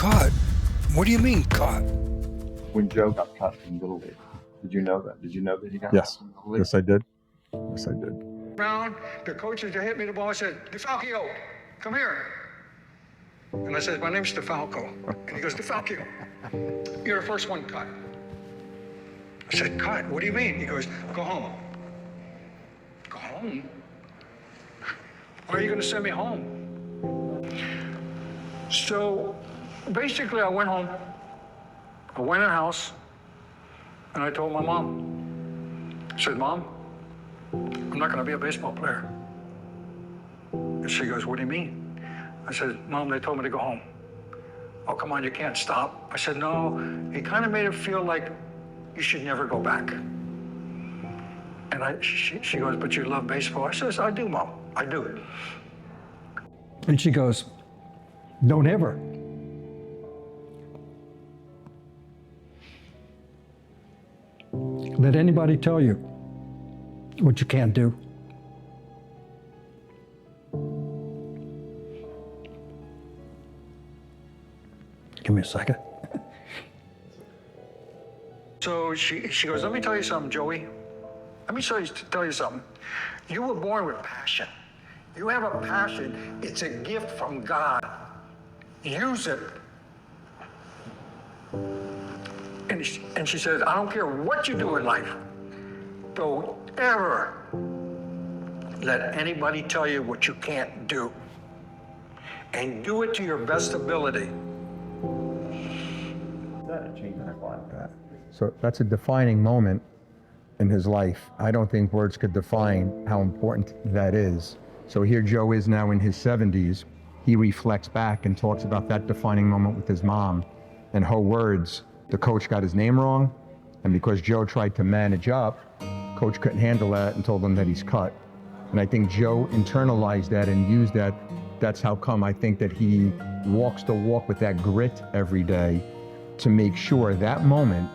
Caught? What do you mean caught? When Joe got cut from Little League, did you know that? Did you know that he got cut Yes. from Little League? Yes, I did. Yes, I did. Round, the coaches that hit me the ball said, DiFalco, come here. And I said, my name's DiFalco. And he goes, DiFalco, you're the first one cut. I said, cut? What do you mean? He goes, go home. Go home? Why are you going to send me home? So basically, I went home. I went in the house, and I told my mom. I said, Mom, I'm not going to be a baseball player. And she goes, what do you mean? I said, Mom, they told me to go home. Oh, come on, you can't stop. I said, no, he kind of made it feel like you should never go back. And she goes, but you love baseball? I says, I do, Mom, I do. And she goes, don't ever. Let anybody tell you what you can't do. Give me a second. So she goes, let me tell you something, Joey. Let me tell you something. You were born with passion. You have a passion. It's a gift from God. Use it. And she says, I don't care what you do in life. Don't ever let anybody tell you what you can't do. And do it to your best ability. So that's a defining moment in his life. I don't think words could define how important that is. So here Joe is now in his 70s. He reflects back and talks about that defining moment with his mom. In her words, the coach got his name wrong, and because Joe tried to manage up, coach couldn't handle that and told him that he's cut. And I think Joe internalized that and used that. That's how come I think that he walks the walk with that grit every day to make sure that moment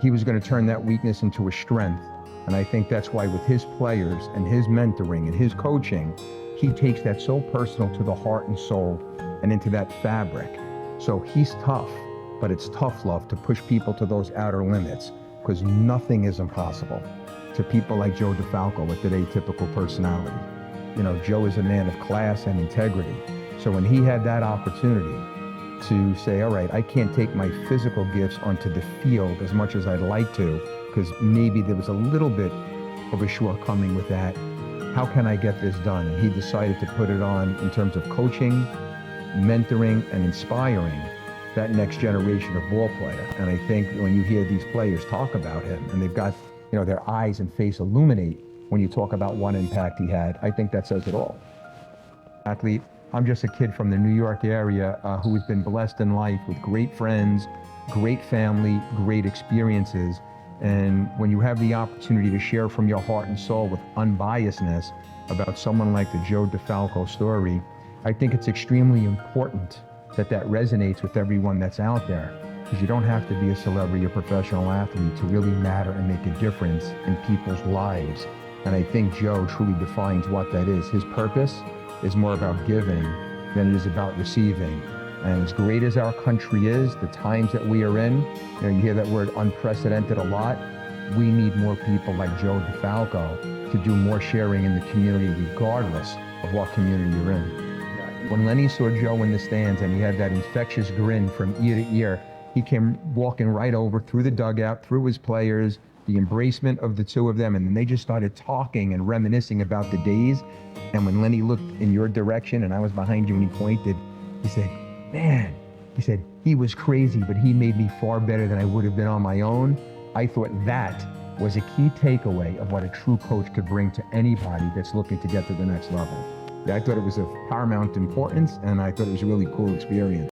he was going to turn that weakness into a strength. And I think that's why with his players and his mentoring and his coaching, he takes that so personal to the heart and soul and into that fabric. So he's tough, but it's tough love to push people to those outer limits, because nothing is impossible to people like Joe DiFalco with that atypical personality. You know, Joe is a man of class and integrity. So when he had that opportunity to say, all right, I can't take my physical gifts onto the field as much as I'd like to, because maybe there was a little bit of a shortcoming with that. How can I get this done? And he decided to put it on in terms of coaching, mentoring, and inspiring that next generation of ball player. And I think when you hear these players talk about him and they've got, you know, their eyes and face illuminate when you talk about what impact he had, I think that says it all. Athlete, I'm just a kid from the New York area who has been blessed in life with great friends, great family, great experiences. And when you have the opportunity to share from your heart and soul with unbiasedness about someone like the Joe DiFalco story, I think it's extremely important that that resonates with everyone that's out there, because you don't have to be a celebrity or professional athlete to really matter and make a difference in people's lives. And I think Joe truly defines what that is. His purpose is more about giving than it is about receiving. And as great as our country is, the times that we are in, you know, you hear that word unprecedented a lot. We need more people like Joe DiFalco to do more sharing in the community, regardless of what community you're in. When Lenny saw Joe in the stands and he had that infectious grin from ear to ear, he came walking right over through the dugout, through his players, the embracement of the two of them, and then they just started talking and reminiscing about the days. And when Lenny looked in your direction and I was behind you and he pointed, he said, man, he said, he was crazy, but he made me far better than I would have been on my own. I thought that was a key takeaway of what a true coach could bring to anybody that's looking to get to the next level. I thought it was of paramount importance, and I thought it was a really cool experience.